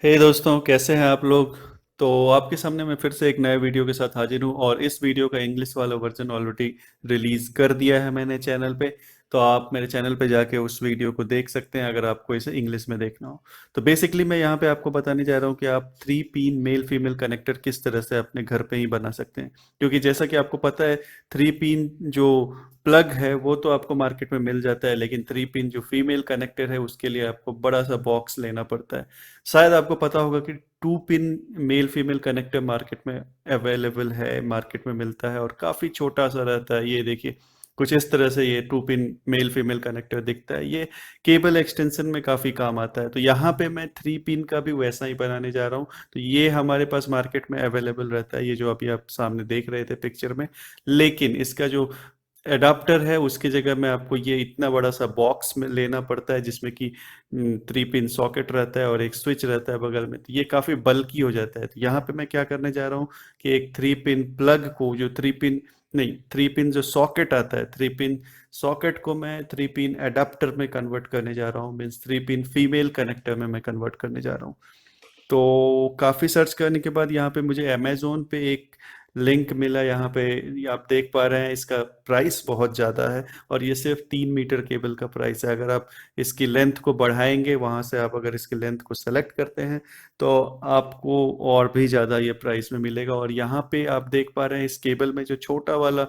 हे दोस्तों, कैसे हैं आप लोग। तो आपके सामने मैं फिर से एक नए वीडियो के साथ हाजिर हूँ और इस वीडियो का इंग्लिश वाला वर्जन ऑलरेडी रिलीज कर दिया है मैंने चैनल पे। तो आप मेरे चैनल पे जाके उस वीडियो को देख सकते हैं अगर आपको इसे इंग्लिश में देखना हो। तो बेसिकली मैं यहाँ पे आपको बताने जा रहा हूँ कि आप three pin male female connector किस तरह से अपने घर पे ही बना सकते हैं, क्योंकि जैसा कि आपको पता है थ्री पिन जो प्लग है वो तो आपको मार्केट में मिल जाता है, लेकिन थ्री पिन जो फीमेल कनेक्टर है उसके लिए आपको बड़ा सा बॉक्स लेना पड़ता है। शायद आपको पता होगा कि two pin male female connector market में अवेलेबल है, मार्केट में मिलता है और काफ़ी छोटा सा रहता है। ये देखिए, कुछ इस तरह से ये two pin male female connector दिखता है। ये केबल एक्सटेंशन में काफ़ी काम आता है। तो यहाँ पे मैं थ्री पिन का भी वैसा ही बनाने जा रहा हूँ। तो ये हमारे पास मार्केट में अवेलेबल रहता है, ये जो अभी आप सामने देख रहे थे पिक्चर में। लेकिन इसका जो एडाप्टर है उसकी जगह में आपको ये इतना बड़ा सा बॉक्स में लेना पड़ता है, जिसमें कि थ्री पिन सॉकेट रहता है और एक स्विच रहता है बगल में। तो ये काफ़ी बल्की हो जाता है। तो यहाँ पे मैं क्या करने जा रहा हूँ कि एक थ्री पिन प्लग को, जो थ्री पिन नहीं, थ्री पिन जो सॉकेट आता है, थ्री पिन सॉकेट को मैं थ्री पिन एडाप्टर में कन्वर्ट करने जा रहा हूँ, means three pin female connector में मैं कन्वर्ट करने जा रहा हूँ। तो काफ़ी सर्च करने के बाद यहाँ पे मुझे अमेज़ोन पे एक लिंक मिला। यहाँ पे ये आप देख पा रहे हैं, इसका प्राइस बहुत ज़्यादा है और ये सिर्फ 3 मीटर केबल का प्राइस है। अगर आप इसकी लेंथ को बढ़ाएंगे, वहाँ से आप अगर इसकी लेंथ को सेलेक्ट करते हैं तो आपको और भी ज़्यादा ये प्राइस में मिलेगा। और यहाँ पे आप देख पा रहे हैं इस केबल में जो छोटा वाला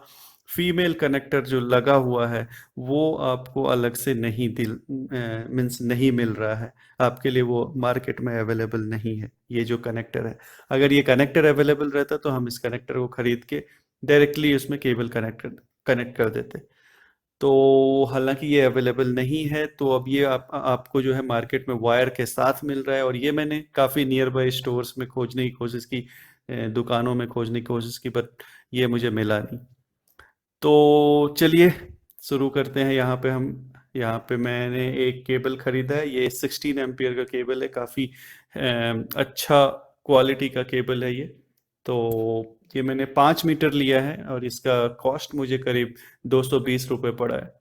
फीमेल कनेक्टर जो लगा हुआ है वो आपको अलग से नहीं दिल मीन्स नहीं मिल रहा है। आपके लिए वो मार्केट में अवेलेबल नहीं है ये जो कनेक्टर है। अगर ये कनेक्टर अवेलेबल रहता तो हम इस कनेक्टर को खरीद के डायरेक्टली उसमें केबल कनेक्ट कर देते। तो हालांकि ये अवेलेबल नहीं है, तो अब ये आपको जो है मार्केट में वायर के साथ मिल रहा है। और ये मैंने काफ़ी नियर बाय स्टोर्स में खोजने की कोशिश की, दुकानों में खोजने की कोशिश की, बट ये मुझे मिला नहीं। तो चलिए शुरू करते हैं। यहाँ पे मैंने एक केबल खरीदा है। ये 16 एम्पियर का केबल है, काफ़ी अच्छा क्वालिटी का केबल है ये। तो ये मैंने 5 मीटर लिया है और इसका कॉस्ट मुझे करीब 220 रुपये पड़ा है।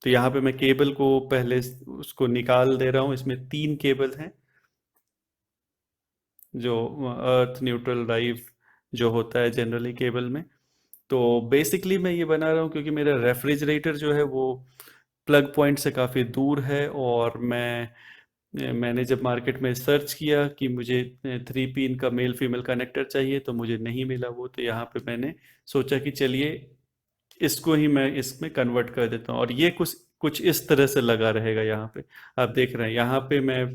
तो यहाँ पे मैं केबल को पहले उसको निकाल दे रहा हूँ। इसमें 3 केबल हैं, जो अर्थ न्यूट्रल लाइव जो होता है जनरली केबल में। तो बेसिकली मैं ये बना रहा हूँ क्योंकि मेरा रेफ्रिजरेटर जो है वो प्लग पॉइंट से काफ़ी दूर है। और मैंने जब मार्केट में सर्च किया कि मुझे थ्री पिन का मेल फीमेल कनेक्टर चाहिए तो मुझे नहीं मिला वो। तो यहाँ पे मैंने सोचा कि चलिए इसको ही मैं इसमें कन्वर्ट कर देता हूँ। और ये कुछ कुछ इस तरह से लगा रहेगा यहाँ पे। आप देख रहे हैं यहाँ पे मैं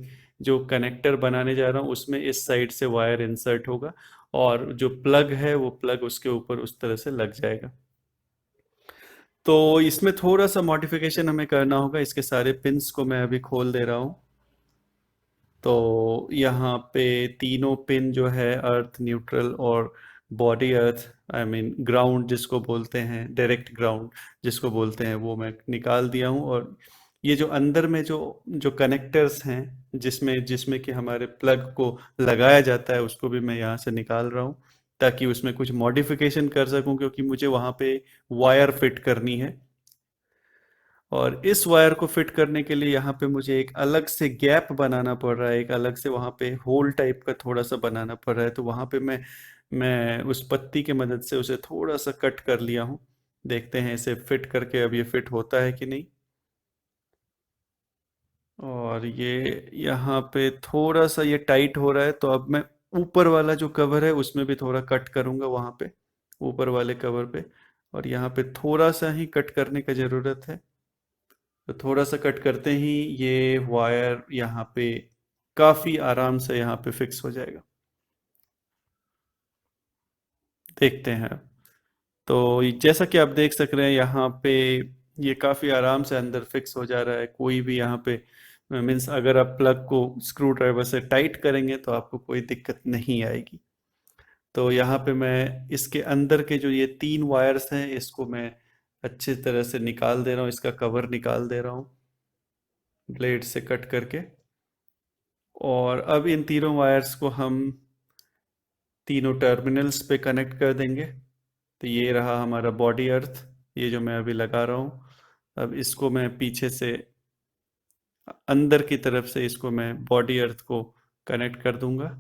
जो कनेक्टर बनाने जा रहा हूँ उसमें इस साइड से वायर इंसर्ट होगा और जो प्लग है वो प्लग उसके ऊपर उस तरह से लग जाएगा। तो इसमें थोड़ा सा मॉडिफिकेशन हमें करना होगा। इसके सारे पिंस को मैं अभी खोल दे रहा हूँ। तो यहाँ पे तीनों पिन जो है अर्थ न्यूट्रल और body earth, I mean ground जिसको बोलते हैं, डायरेक्ट ग्राउंड जिसको बोलते हैं, वो मैं निकाल दिया हूँ। और ये जो अंदर में जो जो कनेक्टर्स हैं जिसमें जिसमें कि हमारे प्लग को लगाया जाता है उसको भी मैं यहाँ से निकाल रहा हूँ, ताकि उसमें कुछ मॉडिफिकेशन कर सकूँ, क्योंकि मुझे वहाँ पे वायर फिट करनी है। और इस वायर को फिट करने के लिए यहाँ पे मुझे एक अलग से गैप बनाना पड़ रहा है, एक अलग से वहाँ पे होल टाइप का थोड़ा सा बनाना पड़ रहा है। तो वहाँ पे मैं उस पत्ती की मदद से उसे थोड़ा सा कट कर लिया हूँ। देखते हैं इसे फिट करके अब ये फिट होता है कि नहीं। और ये यहाँ पे थोड़ा सा ये टाइट हो रहा है, तो अब मैं ऊपर वाला जो कवर है उसमें भी थोड़ा कट करूँगा वहाँ पे, ऊपर वाले कवर पे। और यहाँ पे थोड़ा सा ही कट करने का ज़रूरत है। तो थोड़ा सा कट करते ही ये वायर यहाँ पे काफ़ी आराम से यहाँ पे फिक्स हो जाएगा। देखते हैं अब। तो जैसा कि आप देख सक रहे हैं यहाँ पे ये काफ़ी आराम से अंदर फिक्स हो जा रहा है। कोई भी यहाँ पे मीन्स अगर आप प्लग को स्क्रू ड्राइवर से टाइट करेंगे तो आपको कोई दिक्कत नहीं आएगी। तो यहाँ पे मैं इसके अंदर के जो ये 3 वायर्स हैं इसको मैं अच्छी तरह से निकाल दे रहा हूँ, इसका कवर निकाल दे रहा हूँ ब्लेड से कट करके। और अब इन तीनों वायर्स को हम तीनों टर्मिनल्स पे कनेक्ट कर देंगे। तो ये रहा हमारा बॉडी अर्थ, ये जो मैं अभी लगा रहा हूँ। अब इसको मैं पीछे से अंदर की तरफ से इसको मैं बॉडी अर्थ को कनेक्ट कर दूंगा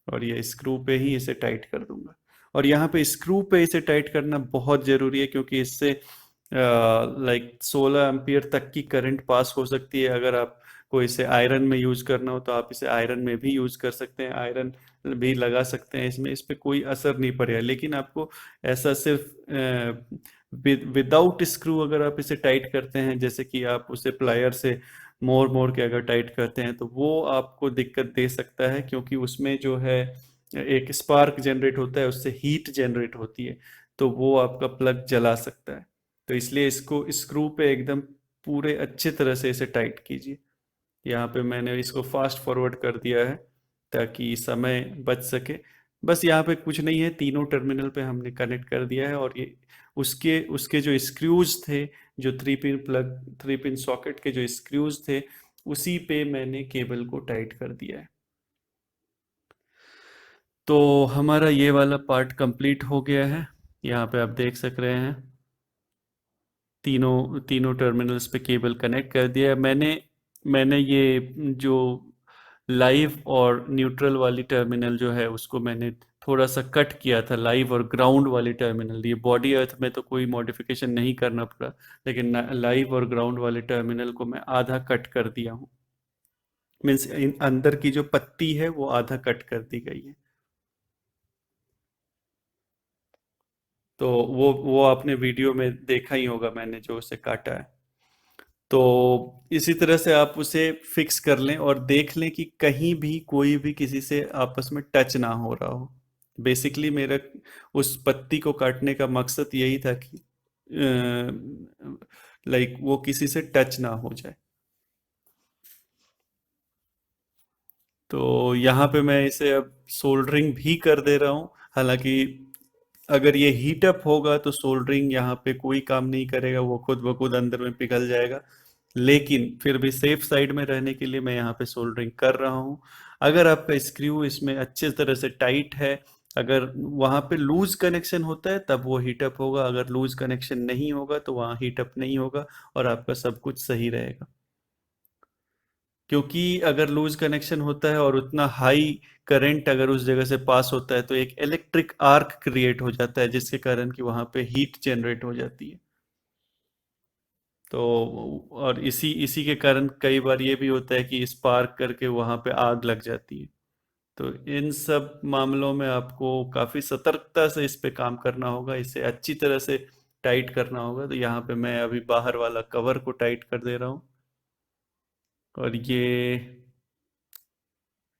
और ये स्क्रू पे ही इसे टाइट कर दूंगा। और यहाँ पे स्क्रू पे इसे टाइट करना बहुत ज़रूरी है, क्योंकि इससे लाइक 16 एम्पियर तक की करंट पास हो सकती है। अगर आपको इसे आयरन में यूज़ करना हो तो आप इसे आयरन में भी यूज़ कर सकते हैं, आयरन भी लगा सकते हैं इसमें, इस पे कोई असर नहीं पड़ेगा। लेकिन आपको ऐसा सिर्फ विदाउट स्क्रू अगर आप इसे टाइट करते हैं, जैसे कि आप उसे प्लायर से मोड़ मोड़ के अगर टाइट करते हैं, तो वो आपको दिक्कत दे सकता है, क्योंकि उसमें जो है एक स्पार्क जनरेट होता है, उससे हीट जनरेट होती है, तो वो आपका प्लग जला सकता है। तो इसलिए इसको स्क्रू पे एकदम पूरे अच्छे तरह से इसे टाइट कीजिए। यहाँ पे मैंने इसको फास्ट फॉरवर्ड कर दिया है ताकि समय बच सके। बस यहाँ पे कुछ नहीं है, तीनों टर्मिनल पे हमने कनेक्ट कर दिया है। और ये उसके उसके जो स्क्रूज थे, जो थ्री पिन सॉकेट के जो स्क्रूज थे, उसी पे मैंने केबल को टाइट कर दिया है। तो हमारा ये वाला पार्ट कंप्लीट हो गया है। यहाँ पे आप देख सक रहे हैं तीनों तीनों टर्मिनल्स पे केबल कनेक्ट कर दिया है मैंने। मैंने ये जो लाइव और न्यूट्रल वाली टर्मिनल जो है उसको मैंने थोड़ा सा कट किया था, लाइव और ग्राउंड वाली टर्मिनल। ये बॉडी अर्थ में तो कोई मॉडिफिकेशन नहीं करना पड़ा, लेकिन लाइव और ग्राउंड वाले टर्मिनल को मैं आधा कट कर दिया हूँ। मीन्स अंदर की जो पत्ती है वो आधा कट कर दी गई है। तो वो आपने वीडियो में देखा ही होगा, मैंने जो उसे काटा है। तो इसी तरह से आप उसे फिक्स कर लें और देख लें कि कहीं भी कोई भी किसी से आपस में टच ना हो रहा हो। बेसिकली मेरा उस पत्ती को काटने का मकसद यही था कि लाइक वो किसी से टच ना हो जाए। तो यहाँ पे मैं इसे अब सोल्डरिंग भी कर दे रहा हूँ। हालांकि अगर ये हीट अप होगा तो सोल्डरिंग यहाँ पे कोई काम नहीं करेगा, वो खुद ब खुद अंदर में पिघल जाएगा। लेकिन फिर भी सेफ साइड में रहने के लिए मैं यहाँ पे सोल्डरिंग कर रहा हूँ। अगर आपका स्क्रू इसमें अच्छे तरह से टाइट है, अगर वहाँ पे लूज कनेक्शन होता है तब वो हीटअप होगा, अगर लूज कनेक्शन नहीं होगा तो वहाँ हीटअप नहीं होगा और आपका सब कुछ सही रहेगा। क्योंकि अगर लूज कनेक्शन होता है और उतना हाई करंट अगर उस जगह से पास होता है तो एक इलेक्ट्रिक आर्क क्रिएट हो जाता है, जिसके कारण कि वहाँ पे हीट जनरेट हो जाती है। तो और इसी इसी के कारण कई बार ये भी होता है कि स्पार्क करके वहाँ पे आग लग जाती है। तो इन सब मामलों में आपको काफ़ी सतर्कता से इस पे काम करना होगा, इसे अच्छी तरह से टाइट करना होगा। तो यहाँ पे मैं अभी बाहर वाला कवर को टाइट कर दे रहा हूँ। और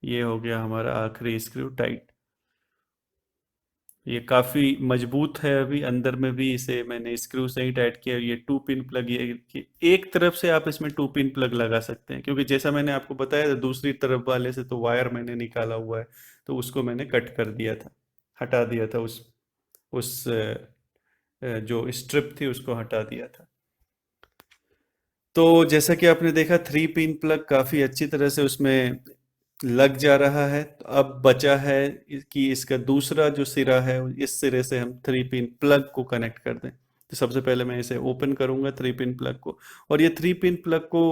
ये हो गया हमारा आखिरी स्क्रू टाइट। ये काफ़ी मजबूत है, अभी अंदर में भी इसे मैंने स्क्रू से ही टाइट किया। ये टू पिन प्लग, ये एक तरफ से आप इसमें टू पिन प्लग लगा सकते हैं, क्योंकि जैसा मैंने आपको बताया था दूसरी तरफ वाले से तो वायर मैंने निकाला हुआ है, तो उसको मैंने कट कर दिया था, हटा दिया था, जो स्ट्रिप थी उसको हटा दिया था। तो जैसा कि आपने देखा थ्री पिन प्लग काफ़ी अच्छी तरह से उसमें लग जा रहा है। तो अब बचा है कि इसका दूसरा जो सिरा है इस सिरे से हम थ्री पिन प्लग को कनेक्ट कर दें। तो सबसे पहले मैं इसे ओपन करूंगा थ्री पिन प्लग को। और ये थ्री पिन प्लग को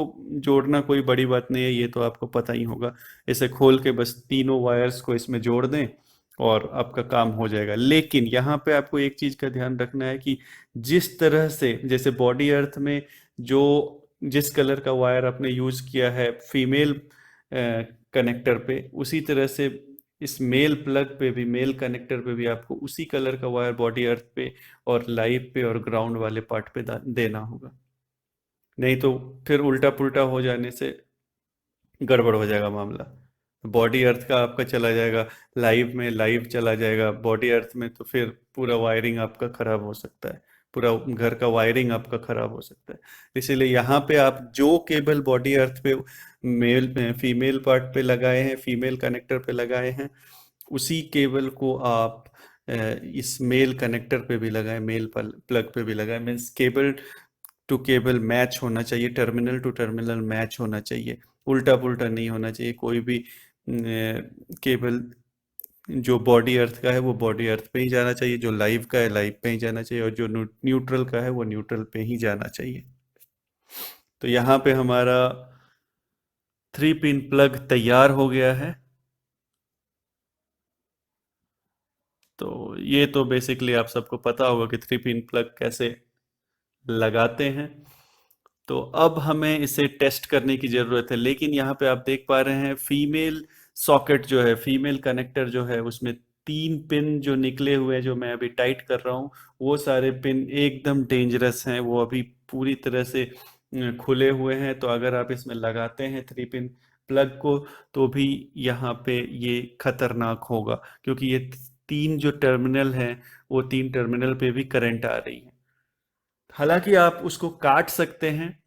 जोड़ना कोई बड़ी बात नहीं है, ये तो आपको पता ही होगा। इसे खोल के बस तीनों वायर्स को इसमें जोड़ दें और आपका काम हो जाएगा। लेकिन यहाँ पे आपको एक चीज़ का ध्यान रखना है कि जिस तरह से जैसे बॉडी अर्थ में जो जिस कलर का वायर आपने यूज़ किया है फीमेल कनेक्टर पे, उसी तरह से इस मेल प्लग पे भी, मेल कनेक्टर पे भी आपको उसी कलर का वायर बॉडी अर्थ पे और लाइव पे और ग्राउंड वाले पार्ट पे देना होगा। नहीं तो फिर उल्टा पुल्टा हो जाने से गड़बड़ हो जाएगा मामला। बॉडी अर्थ का आपका चला जाएगा लाइव में, लाइव चला जाएगा बॉडी अर्थ में, तो फिर पूरा वायरिंग आपका खराब हो सकता है, पूरा घर का वायरिंग आपका खराब हो सकता है। इसीलिए यहाँ पे आप जो केबल बॉडी अर्थ पे मेल फीमेल पार्ट पे लगाए हैं, फीमेल कनेक्टर पे लगाए हैं, उसी केबल को आप इस मेल कनेक्टर पे भी लगाएं, मेल प्लग पे भी लगाएं। Means cable to cable match होना चाहिए, टर्मिनल टू टर्मिनल मैच होना चाहिए, उल्टा पुल्टा नहीं होना चाहिए। कोई भी केबल जो बॉडी अर्थ का है वो बॉडी अर्थ पे ही जाना चाहिए, जो लाइव का है लाइव पे ही जाना चाहिए, और जो न्यूट्रल का है वो न्यूट्रल पे ही जाना चाहिए। तो यहाँ पे हमारा थ्री पिन प्लग तैयार हो गया है। तो ये तो बेसिकली आप सबको पता होगा कि 3 पिन प्लग कैसे लगाते हैं। तो अब हमें इसे टेस्ट करने की ज़रूरत है, लेकिन यहाँ पे आप देख पा रहे हैं फीमेल सॉकेट जो है, फीमेल कनेक्टर जो है, उसमें 3 पिन जो निकले हुए हैं, जो मैं अभी टाइट कर रहा हूँ, वो सारे पिन एकदम डेंजरस हैं। वो अभी पूरी तरह से खुले हुए हैं। तो अगर आप इसमें लगाते हैं 3 पिन प्लग को, तो भी यहाँ पे ये खतरनाक होगा, क्योंकि ये 3 जो टर्मिनल हैं, वो 3 टर्मिनल पे भी करंट आ रही है। हालांकि आप उसको काट सकते हैं,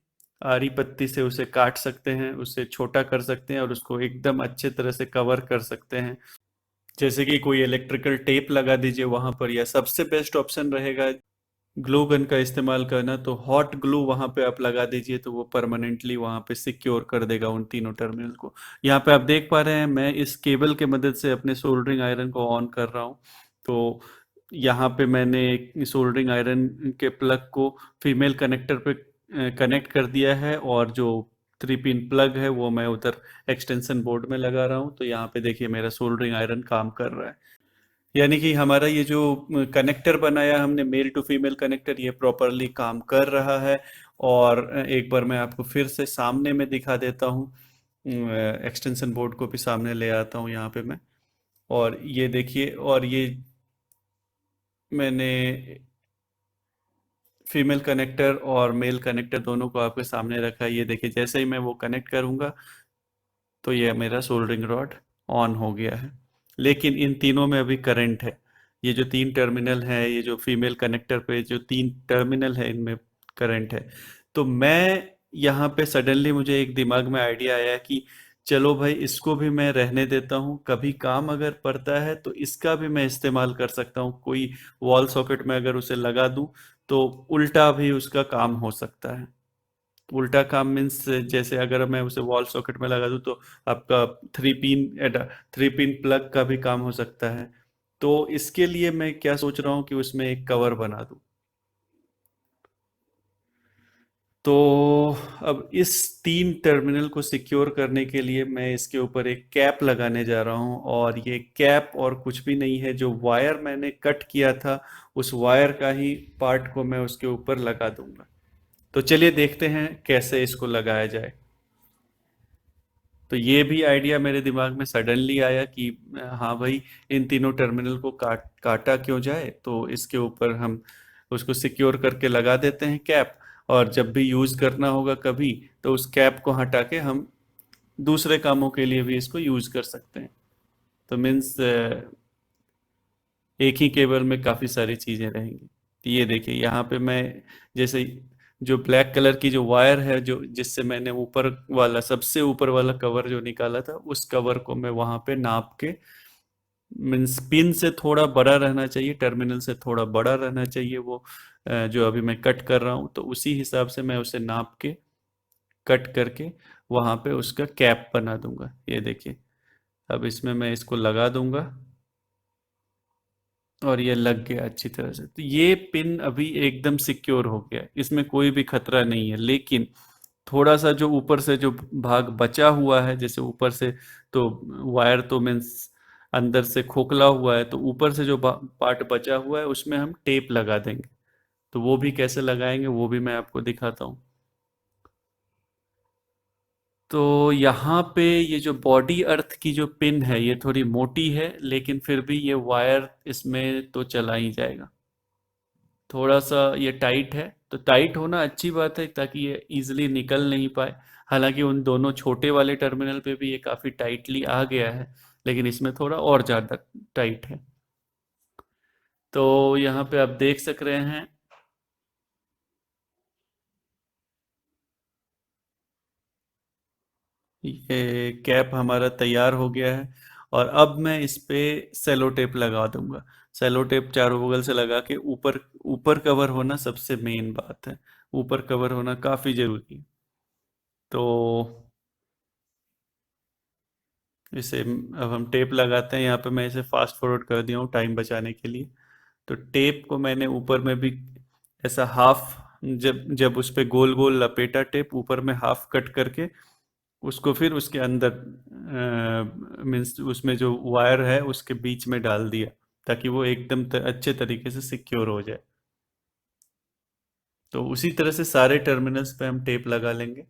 आरी पत्ती से उसे काट सकते हैं, उसे छोटा कर सकते हैं और उसको एकदम अच्छे तरह से कवर कर सकते हैं। जैसे कि कोई इलेक्ट्रिकल टेप लगा दीजिए वहां पर, या सबसे बेस्ट ऑप्शन रहेगा ग्लू गन का इस्तेमाल करना। तो हॉट ग्लू वहां पे आप लगा दीजिए, तो वो परमानेंटली वहां पे सिक्योर कर देगा उन 3 टर्मिनल को। यहाँ पे आप देख पा रहे हैं मैं इस केबल के मदद से अपने सोल्डरिंग आयरन को ऑन कर रहा हूँ। तो यहाँ पे मैंने एक सोल्डरिंग आयरन के प्लग को फीमेल कनेक्टर पे कनेक्ट कर दिया है, और जो 3 पिन प्लग है वो मैं उधर एक्सटेंशन बोर्ड में लगा रहा हूँ। तो यहाँ पे देखिए मेरा सोल्डरिंग आयरन काम कर रहा है। यानी कि हमारा ये जो कनेक्टर बनाया हमने, मेल टू फीमेल कनेक्टर, ये प्रॉपरली काम कर रहा है। और एक बार मैं आपको फिर से सामने में दिखा देता हूँ, एक्सटेंशन बोर्ड को भी सामने ले आता हूँ यहाँ पे मैं। और ये देखिए, और ये मैंने फीमेल कनेक्टर और मेल कनेक्टर दोनों को आपके सामने रखा है। ये देखिए जैसे ही मैं वो कनेक्ट करूँगा, तो ये मेरा सोल्डरिंग रॉड ऑन हो गया है। लेकिन इन तीनों में अभी करंट है। ये जो 3 टर्मिनल है, ये जो फीमेल कनेक्टर पे जो 3 टर्मिनल है, इनमें करंट है। तो मैं यहाँ पे सडनली मुझे एक दिमाग में आइडिया आया कि चलो भाई, इसको भी मैं रहने देता हूँ, कभी काम अगर पड़ता है तो इसका भी मैं इस्तेमाल कर सकता हूँ। कोई वॉल सॉकेट में अगर उसे लगा दूँ, तो उल्टा भी उसका काम हो सकता है। उल्टा काम मीन्स, जैसे अगर मैं उसे वॉल सॉकेट में लगा दूं, तो आपका 3 पिन प्लग का भी काम हो सकता है। तो इसके लिए मैं क्या सोच रहा हूँ कि उसमें एक कवर बना दूं। तो अब इस 3 टर्मिनल को सिक्योर करने के लिए मैं इसके ऊपर एक कैप लगाने जा रहा हूँ, और ये कैप और कुछ भी नहीं है, जो वायर मैंने कट किया था उस वायर का ही पार्ट को मैं उसके ऊपर लगा दूंगा। तो चलिए देखते हैं कैसे इसको लगाया जाए। तो ये भी आइडिया मेरे दिमाग में सडनली आया कि हाँ भाई, इन तीनों टर्मिनल को काटा क्यों जाए, तो इसके ऊपर हम उसको सिक्योर करके लगा देते हैं कैप। और जब भी यूज़ करना होगा कभी, तो उस कैप को हटा के हम दूसरे कामों के लिए भी इसको यूज़ कर सकते हैं। तो मीन्स एक ही केबल में काफ़ी सारी चीज़ें रहेंगी। तो ये देखिए यहाँ पे मैं, जैसे जो ब्लैक कलर की जो वायर है, जो जिससे मैंने ऊपर वाला, सबसे ऊपर वाला कवर जो निकाला था, उस कवर को मैं वहाँ पे नाप के, मीन्स पिन से थोड़ा बड़ा रहना चाहिए, टर्मिनल से थोड़ा बड़ा रहना चाहिए वो, जो अभी मैं कट कर रहा हूँ, तो उसी हिसाब से मैं उसे नाप के कट करके वहाँ पे उसका कैप बना दूंगा। ये देखिए, अब इसमें मैं इसको लगा दूंगा, और ये लग गया अच्छी तरह से। तो ये पिन अभी एकदम सिक्योर हो गया, इसमें कोई भी खतरा नहीं है। लेकिन थोड़ा सा जो ऊपर से जो भाग बचा हुआ है, जैसे ऊपर से, तो वायर तो मीन्स अंदर से खोखला हुआ है, तो ऊपर से जो पार्ट बचा हुआ है उसमें हम टेप लगा देंगे। तो वो भी कैसे लगाएंगे वो भी मैं आपको दिखाता हूँ। तो यहाँ पे ये जो बॉडी अर्थ की जो पिन है, ये थोड़ी मोटी है, लेकिन फिर भी ये वायर इसमें तो चला ही जाएगा। थोड़ा सा ये टाइट है, तो टाइट होना अच्छी बात है, ताकि ये इजीली निकल नहीं पाए। हालांकि उन दोनों छोटे वाले टर्मिनल पे भी ये काफ़ी टाइटली आ गया है, लेकिन इसमें थोड़ा और ज़्यादा टाइट है। तो यहाँ पे आप देख सक रहे हैं, ये कैप हमारा तैयार हो गया है। और अब मैं इस पे सेलो टेप लगा दूंगा। सेलो टेप चारों बगल से लगा के, ऊपर ऊपर कवर होना सबसे मेन बात है। ऊपर कवर होना काफ़ी ज़रूरी है। तो इसे अब हम टेप लगाते हैं। यहाँ पे मैं इसे फास्ट फॉरवर्ड कर दिया हूँ टाइम बचाने के लिए। तो टेप को मैंने मीन्स ऊपर में भी ऐसा हाफ, जब जब उस पे गोल गोल लपेटा टेप, ऊपर में हाफ कट करके उसको फिर उसके अंदर, मीन्स उसमें जो वायर है उसके बीच में डाल दिया, ताकि वो एकदम अच्छे तरीके से सिक्योर हो जाए। तो उसी तरह से सारे टर्मिनल्स पे हम टेप लगा लेंगे।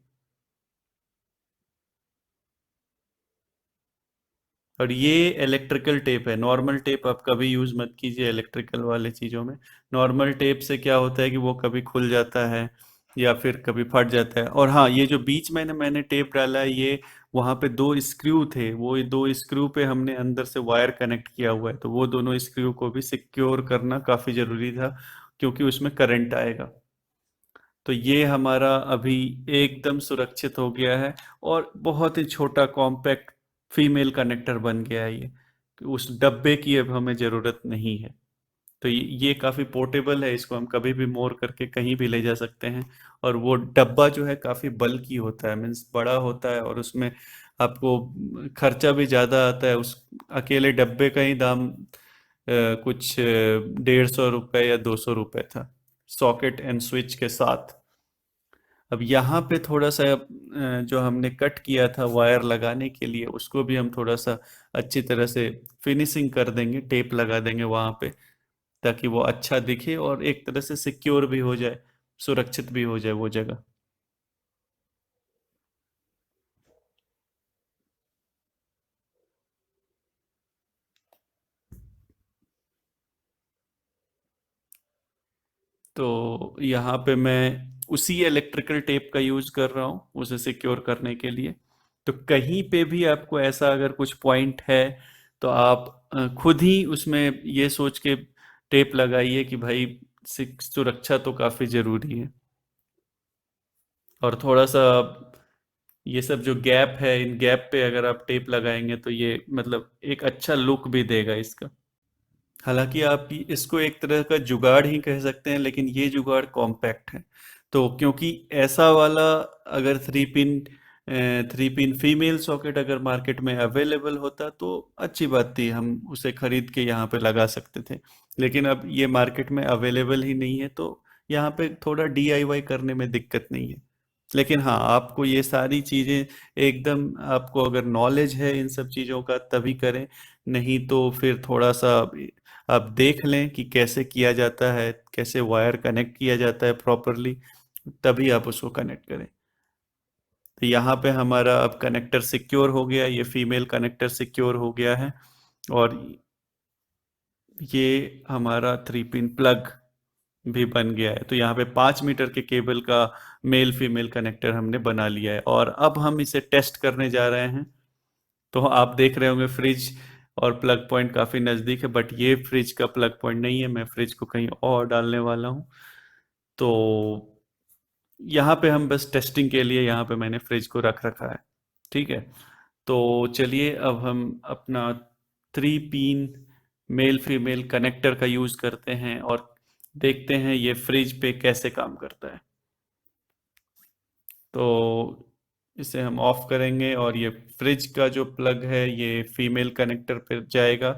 और ये इलेक्ट्रिकल टेप है, नॉर्मल टेप आप कभी यूज मत कीजिए इलेक्ट्रिकल वाले चीजों में। नॉर्मल टेप से क्या होता है कि वो कभी खुल जाता है या फिर कभी फट जाता है। और हाँ, ये जो बीच में मैंने टेप डाला है, ये वहां पे दो स्क्रू थे, वो दो स्क्रू पे हमने अंदर से वायर कनेक्ट किया हुआ है, तो वो दोनों स्क्रू को भी सिक्योर करना काफी जरूरी था, क्योंकि उसमें करंट आएगा। तो ये हमारा अभी एकदम सुरक्षित हो गया है। और बहुत ही छोटा कॉम्पैक्ट फीमेल कनेक्टर बन गया है ये, कि उस डब्बे की अब हमें ज़रूरत नहीं है। तो ये काफ़ी पोर्टेबल है, इसको हम कभी भी मोड़ करके कहीं भी ले जा सकते हैं। और वो डब्बा जो है काफ़ी बल्की होता है, मीन्स बड़ा होता है, और उसमें आपको खर्चा भी ज़्यादा आता है। उस अकेले डब्बे का ही दाम कुछ 150 रुपये या 200 रुपये था, सॉकेट एंड स्विच के साथ। अब यहाँ पे थोड़ा सा जो हमने कट किया था वायर लगाने के लिए, उसको भी हम थोड़ा सा अच्छी तरह से फिनिशिंग कर देंगे, टेप लगा देंगे वहाँ पे, ताकि वो अच्छा दिखे और एक तरह से सिक्योर भी हो जाए, सुरक्षित भी हो जाए वो जगह। तो यहाँ पे मैं उसी इलेक्ट्रिकल टेप का यूज कर रहा हूँ उसे सिक्योर करने के लिए। तो कहीं पे भी आपको ऐसा अगर कुछ पॉइंट है, तो आप खुद ही उसमें ये सोच के टेप लगाइए कि भाई सुरक्षा तो काफी जरूरी है। और थोड़ा सा ये सब जो गैप है, इन गैप पे अगर आप टेप लगाएंगे तो ये मतलब एक अच्छा लुक भी देगा इसका। हालांकि आप इसको एक तरह का जुगाड़ ही कह सकते हैं, लेकिन ये जुगाड़ कॉम्पैक्ट है। तो क्योंकि ऐसा वाला अगर थ्री पिन फीमेल सॉकेट अगर मार्केट में अवेलेबल होता तो अच्छी बात थी, हम उसे खरीद के यहाँ पे लगा सकते थे। लेकिन अब ये मार्केट में अवेलेबल ही नहीं है, तो यहाँ पे थोड़ा डीआईवाई करने में दिक्कत नहीं है। लेकिन हाँ, आपको ये सारी चीज़ें एकदम, आपको अगर नॉलेज है इन सब चीज़ों का तभी करें, नहीं तो फिर थोड़ा सा आप देख लें कि कैसे किया जाता है, कैसे वायर कनेक्ट किया जाता है प्रॉपरली, तभी आप उसको कनेक्ट करें। तो यहाँ पे हमारा अब कनेक्टर सिक्योर हो गया, ये फीमेल कनेक्टर सिक्योर हो गया है। और ये हमारा थ्री पिन प्लग भी बन गया है। तो यहाँ पे 5 मीटर के केबल का मेल फीमेल कनेक्टर हमने बना लिया है, और अब हम इसे टेस्ट करने जा रहे हैं। तो आप देख रहे होंगे फ्रिज और प्लग पॉइंट काफ़ी नज़दीक है, बट ये फ्रिज का प्लग पॉइंट नहीं है, मैं फ्रिज को कहीं और डालने वाला हूँ। तो यहाँ पे हम बस टेस्टिंग के लिए यहाँ पे मैंने फ्रिज को रख रखा है। ठीक है। तो चलिए अब हम अपना three pin male female connector का यूज़ करते हैं और देखते हैं ये फ्रिज पे कैसे काम करता है। तो इसे हम ऑफ करेंगे और ये फ्रिज का जो प्लग है ये फीमेल कनेक्टर पे जाएगा,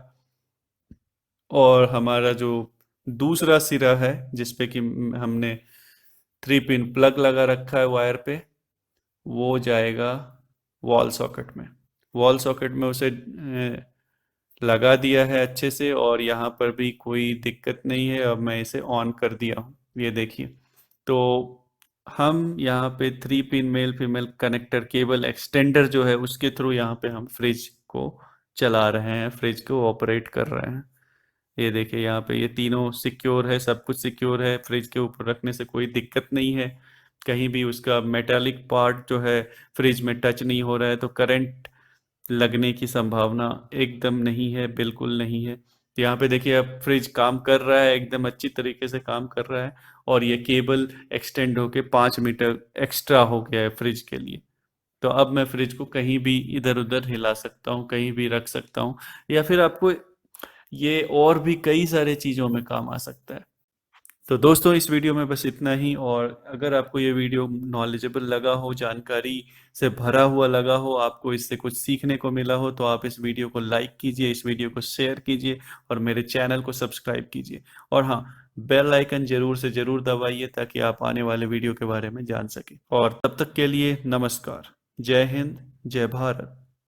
और हमारा जो दूसरा सिरा है जिस पे कि हमने थ्री पिन प्लग लगा रखा है वायर पे, वो जाएगा वॉल सॉकेट में। वॉल सॉकेट में उसे लगा दिया है अच्छे से, और यहाँ पर भी कोई दिक्कत नहीं है। अब मैं इसे ऑन कर दिया हूँ, ये देखिए। तो हम यहाँ पे three pin male female connector cable extender जो है उसके थ्रू यहाँ पे हम फ्रिज को चला रहे हैं, फ्रिज को ऑपरेट कर रहे हैं। ये देखिए यहाँ पे ये तीनों सिक्योर है, सब कुछ सिक्योर है, फ्रिज के ऊपर रखने से कोई दिक्कत नहीं है। कहीं भी उसका मेटालिक पार्ट जो है फ्रिज में टच नहीं हो रहा है, तो करंट लगने की संभावना एकदम नहीं है, बिल्कुल नहीं है। तो यहाँ पे देखिए अब फ्रिज काम कर रहा है, एकदम अच्छी तरीके से काम कर रहा है। और ये केबल एक्सटेंड होके 5 मीटर एक्स्ट्रा हो गया है फ्रिज के लिए। तो अब मैं फ्रिज को कहीं भी इधर उधर हिला सकता हूँ, कहीं भी रख सकता हूँ, या फिर आपको ये और भी कई सारे चीज़ों में काम आ सकता है। तो दोस्तों, इस वीडियो में बस इतना ही। और अगर आपको ये वीडियो नॉलेजेबल लगा हो, जानकारी से भरा हुआ लगा हो, आपको इससे कुछ सीखने को मिला हो, तो आप इस वीडियो को लाइक कीजिए, इस वीडियो को शेयर कीजिए, और मेरे चैनल को सब्सक्राइब कीजिए। और हाँ, बेल आइकन जरूर से जरूर दबाइए, ताकि आप आने वाले वीडियो के बारे में जान सकें। और तब तक के लिए नमस्कार। जय हिंद, जय भारत।